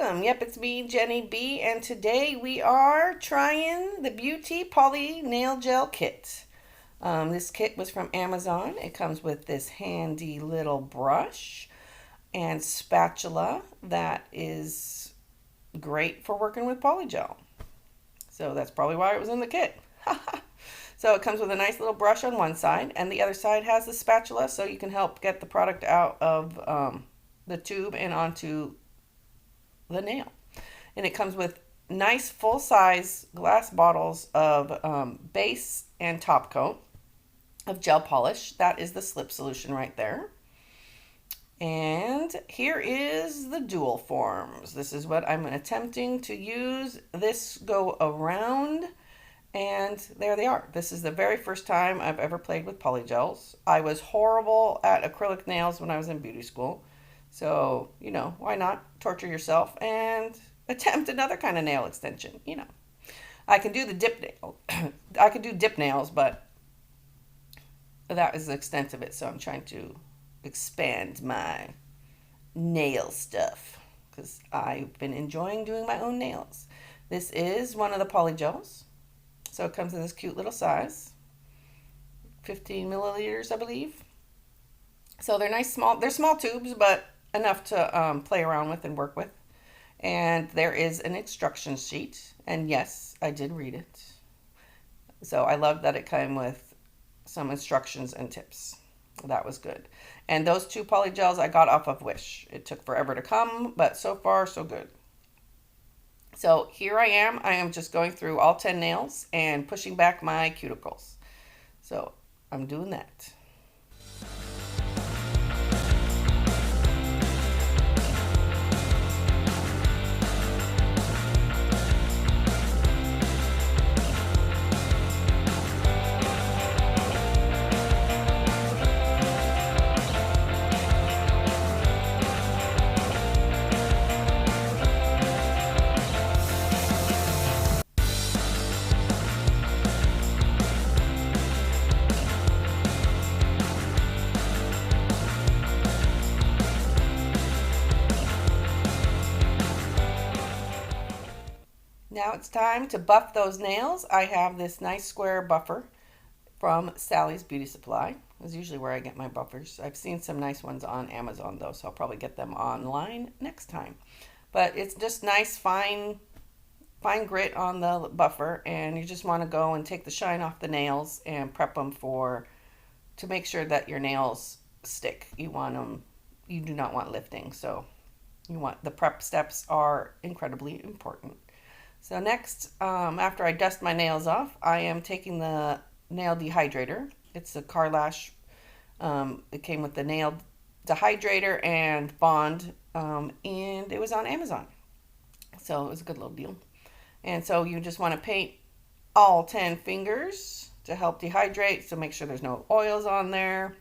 welcome. Yep, it's me, Jenny B, and today we are trying the Beauty Poly Nail Gel Kit. This kit was from Amazon. It comes with this handy little brush and spatula that is great for working with polygel. So that's probably why it was in the kit. So it comes with a nice little brush on one side, and the other side has the spatula so you can help get the product out of the tube and onto the nail. And it comes with nice full-size glass bottles of base and top coat of gel polish. That is the slip solution right there. And here is the dual forms. This is what I'm attempting to use this go around. And there they are. This is the very first time I've ever played with polygels. I was horrible at acrylic nails when I was in beauty school. So, why not torture yourself and attempt another kind of nail extension, I can do the dip nail. I can do dip nails, but that is the extent of it. So I'm trying to expand my nail stuff because I've been enjoying doing my own nails. This is one of the polygels. So it comes in this cute little size, 15 milliliters, I believe. So they're nice small, they're small tubes, but enough to play around with and work with. And there is an instruction sheet. And yes, I did read it. So I love that it came with some instructions and tips. That was good. And those two polygels I got off of Wish. It took forever to come, but so far, so good. So here I am. I am just going through all 10 nails and pushing back my cuticles. So I'm doing that. Now it's time to buff those nails. I have this nice square buffer from Sally's Beauty Supply. That's usually where I get my buffers. I've seen some nice ones on Amazon though, so I'll probably get them online next time. But it's just nice fine grit on the buffer, and you just want to go and take the shine off the nails and prep them to make sure that your nails stick. You do not want lifting, so the prep steps are incredibly important. So next, after I dust my nails off, I am taking the nail dehydrator. It's a Carlash. It came with the nail dehydrator and bond, and it was on Amazon. So it was a good little deal. And so you just want to paint all 10 fingers to help dehydrate. So make sure there's no oils on there.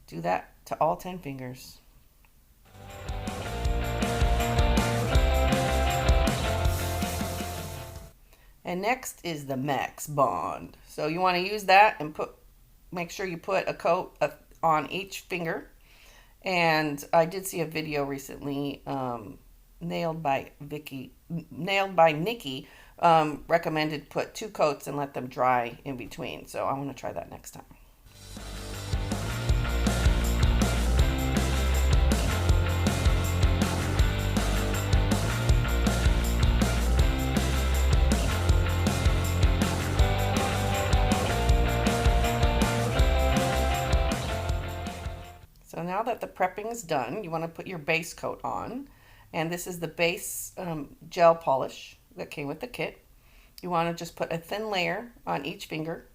Do that to all 10 fingers. And next is the Max Bond. So you want to use that and make sure you put a coat on each finger. And I did see a video recently, Nailed by Nikki, recommended put 2 coats and let them dry in between. So I want to try that next time. So now that the prepping is done, you want to put your base coat on. And this is the base gel polish that came with the kit. You want to just put a thin layer on each finger.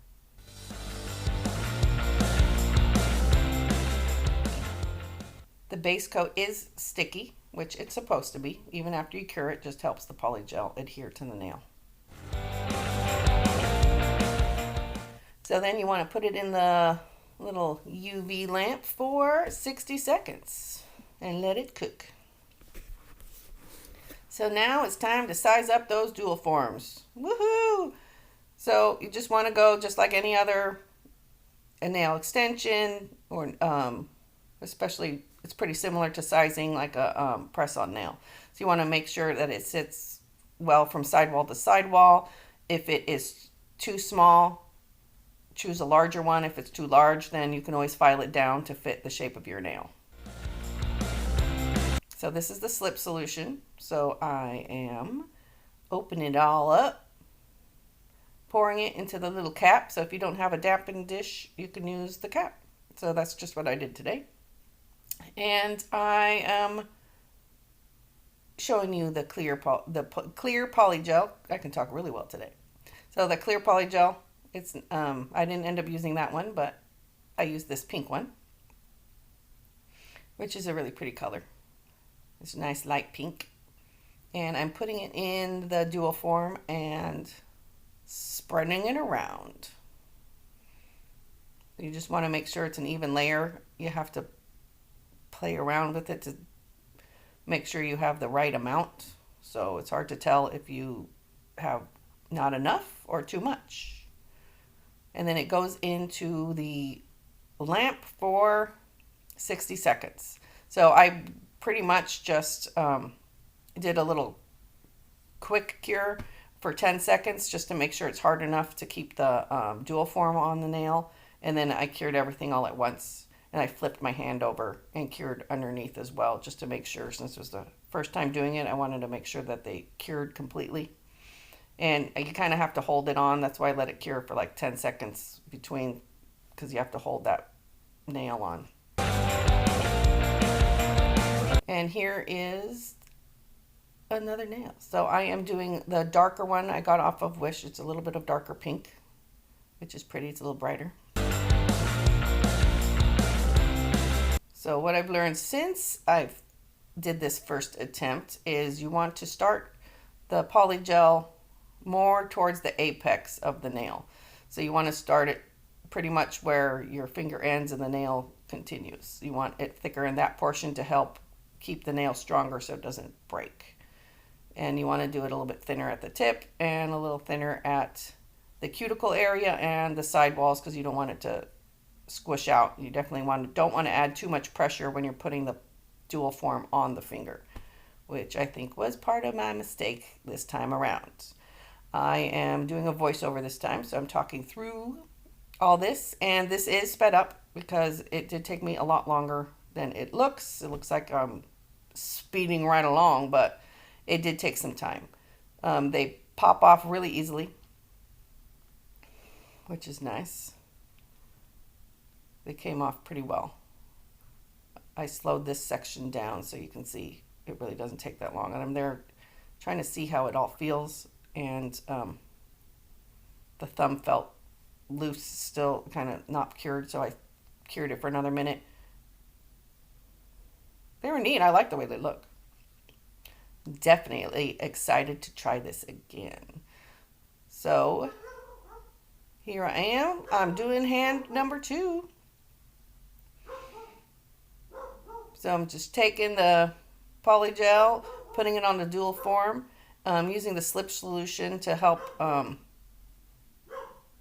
The base coat is sticky, which it's supposed to be. Even after you cure it, just helps the polygel adhere to the nail. So then you want to put it in the little UV lamp for 60 seconds and let it cook. So now it's time to size up those dual forms. Woohoo! So you just want to go just like any other nail extension, or especially it's pretty similar to sizing like a press-on nail. So you want to make sure that it sits well from sidewall to sidewall. If it is too small, choose a larger one. If it's too large, then you can always file it down to fit the shape of your nail. So this is the slip solution. So I am opening it all up, pouring it into the little cap. So if you don't have a dampened dish, you can use the cap. So that's just what I did today. And I am showing you the clear polygel. I can talk really well today. So the clear polygel, it's I didn't end up using that one, but I used this pink one, which is a really pretty color. It's a nice light pink. And I'm putting it in the dual form and spreading it around. You just want to make sure it's an even layer. You have to play around with it to make sure you have the right amount. So it's hard to tell if you have not enough or too much. And then it goes into the lamp for 60 seconds. So I pretty much just did a little quick cure for 10 seconds just to make sure it's hard enough to keep the dual form on the nail. And then I cured everything all at once. And I flipped my hand over and cured underneath as well, just to make sure, since it was the first time doing it, I wanted to make sure that they cured completely. And you kind of have to hold it on. That's why I let it cure for like 10 seconds between, because you have to hold that nail on. And here is another nail. So I am doing the darker one I got off of Wish. It's a little bit of darker pink, which is pretty. It's a little brighter. So what I've learned since I did this first attempt is you want to start the polygel more towards the apex of the nail. So you want to start it pretty much where your finger ends and the nail continues. You want it thicker in that portion to help keep the nail stronger so it doesn't break. And you want to do it a little bit thinner at the tip and a little thinner at the cuticle area and the side walls, because you don't want it to squish out. You definitely don't want to add too much pressure when you're putting the dual form on the finger, which I think was part of my mistake this time around. I am doing a voiceover this time, so I'm talking through all this, and this is sped up because it did take me a lot longer than it looks. It looks like I'm speeding right along, but it did take some time. They pop off really easily, which is nice. They came off pretty well. I slowed this section down so you can see it really doesn't take that long. And I'm there trying to see how it all feels. And the thumb felt loose, still kind of not cured, so I cured it for another minute. They were neat. I like the way they look. Definitely excited to try this again. So here I am. I'm doing hand number 2. So I'm just taking the polygel, putting it on the dual form, using the slip solution to help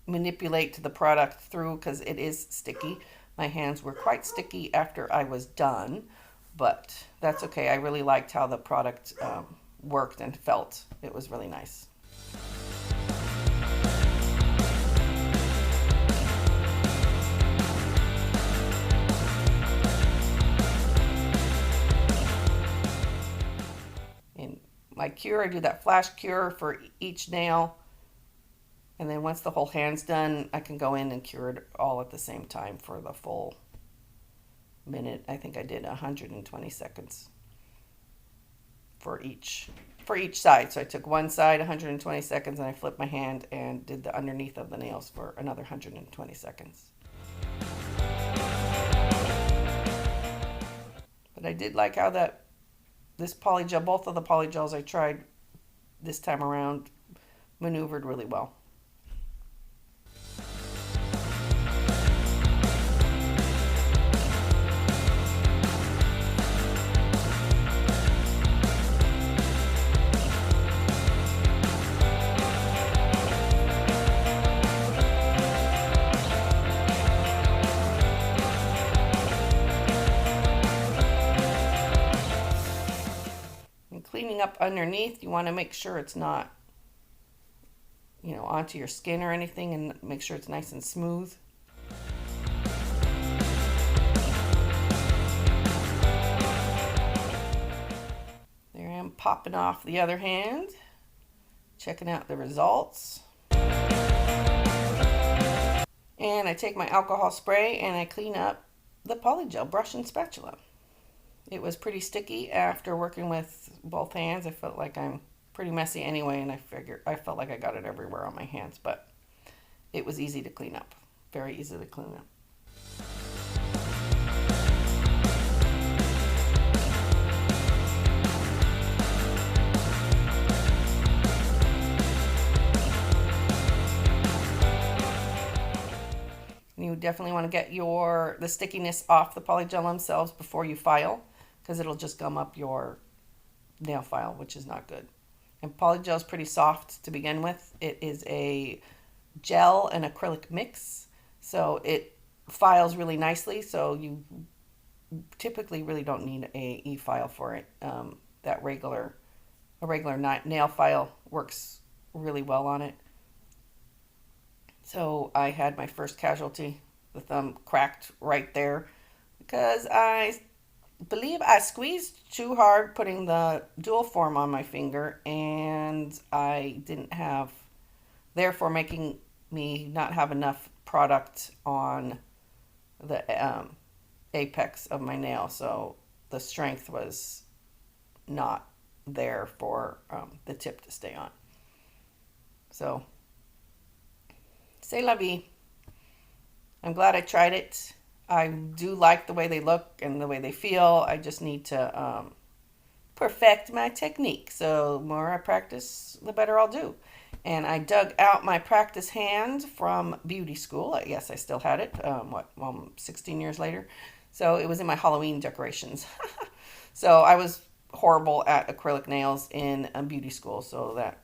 manipulate the product through, because it is sticky. My hands were quite sticky after I was done, but that's okay. I really liked how the product worked and felt. It was really nice. My cure, I do that flash cure for each nail, and then once the whole hand's done, I can go in and cure it all at the same time for the full minute. I think I did 120 seconds for each side. So I took one side 120 seconds, and I flipped my hand and did the underneath of the nails for another 120 seconds. But I did like how this polygel, both of the polygels I tried this time around, maneuvered really well. cleaning up underneath, you want to make sure it's not, onto your skin or anything, and make sure it's nice and smooth. There I am popping off the other hand, checking out the results. And I take my alcohol spray and I clean up the polygel brush and spatula. It was pretty sticky after working with both hands. I felt like I'm pretty messy anyway, and I felt like I got it everywhere on my hands, but it was easy to clean up. Very easy to clean up. You definitely want to get the stickiness off the polygel themselves before you file, because it'll just gum up your nail file, which is not good. And polygel is pretty soft to begin with. It is a gel and acrylic mix, so it files really nicely. So you typically really don't need a e-file for it. A regular nail file works really well on it. So I had my first casualty. The thumb cracked right there because I believe I squeezed too hard putting the dual form on my finger, and I didn't have, therefore making me not have enough product on the apex of my nail. So the strength was not there for the tip to stay on. So c'est la vie. I'm glad I tried it. I do like the way they look and the way they feel. I just need to perfect my technique. So the more I practice, the better I'll do. And I dug out my practice hand from beauty school. Yes, I still had it. 16 years later. So it was in my Halloween decorations. So I was horrible at acrylic nails in beauty school. So that,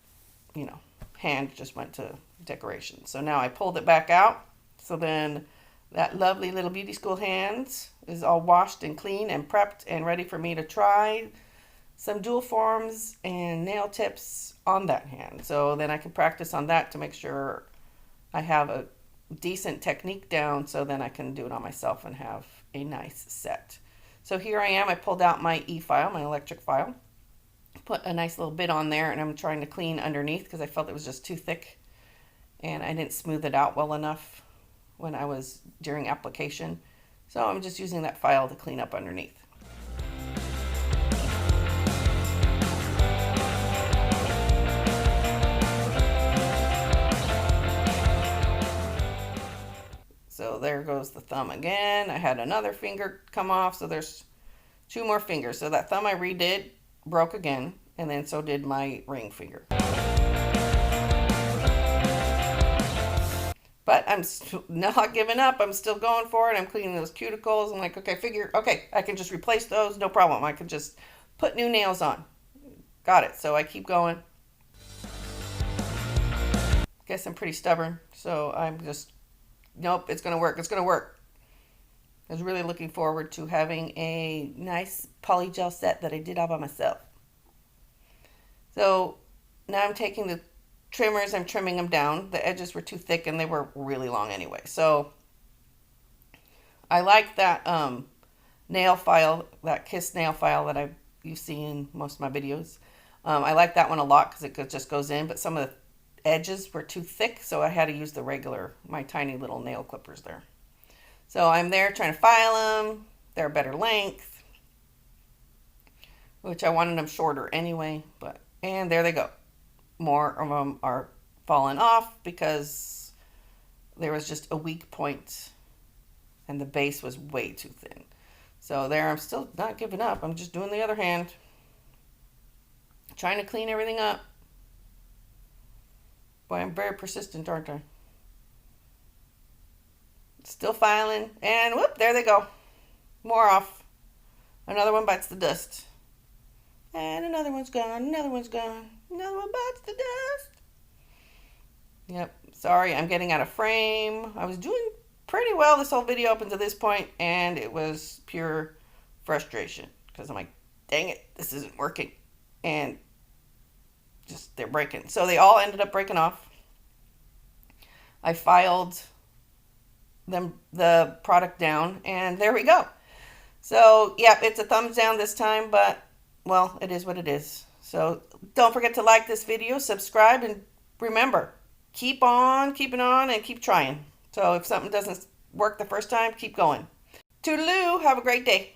hand just went to decoration. So now I pulled it back out. So then that lovely little beauty school hand is all washed and clean and prepped and ready for me to try some dual forms and nail tips on that hand. So then I can practice on that to make sure I have a decent technique down, so then I can do it on myself and have a nice set. So here I am. I pulled out my e-file, my electric file, put a nice little bit on there, and I'm trying to clean underneath because I felt it was just too thick and I didn't smooth it out well enough when I was during application. So I'm just using that file to clean up underneath. So there goes the thumb again. I had another finger come off, so there's 2 more fingers. So that thumb I redid broke again, and then so did my ring finger. But I'm not giving up. I'm still going for it. I'm cleaning those cuticles. I'm like, okay, I can just replace those. No problem. I can just put new nails on. Got it. So I keep going. Guess I'm pretty stubborn. So I'm just, nope, it's going to work. It's going to work. I was really looking forward to having a nice polygel set that I did all by myself. So now I'm taking the trimmers, I'm trimming them down. The edges were too thick and they were really long anyway. So I like that nail file, that Kiss nail file that you see in most of my videos. I like that one a lot because it just goes in, but some of the edges were too thick, so I had to use my tiny little nail clippers there. So I'm there trying to file them. They're a better length, which I wanted them shorter anyway, and there they go. More of them are falling off because there was just a weak point and the base was way too thin. So there, I'm still not giving up. I'm just doing the other hand, trying to clean everything up. Boy, I'm very persistent, aren't I? Still filing, and whoop, there they go. More off. Another one bites the dust. And another one's gone, another one's gone. Another one bites the dust. Yep, sorry, I'm getting out of frame. I was doing pretty well this whole video up until this point, and it was pure frustration because I'm like, dang it, this isn't working. and just they're breaking. So they all ended up breaking off. I filed the product down, and there we go. So, yeah, it's a thumbs down this time, but, well, it is what it is. So, don't forget to like this video, subscribe, and remember, keep on keeping on and keep trying. So, if something doesn't work the first time, keep going. Toodaloo, have a great day.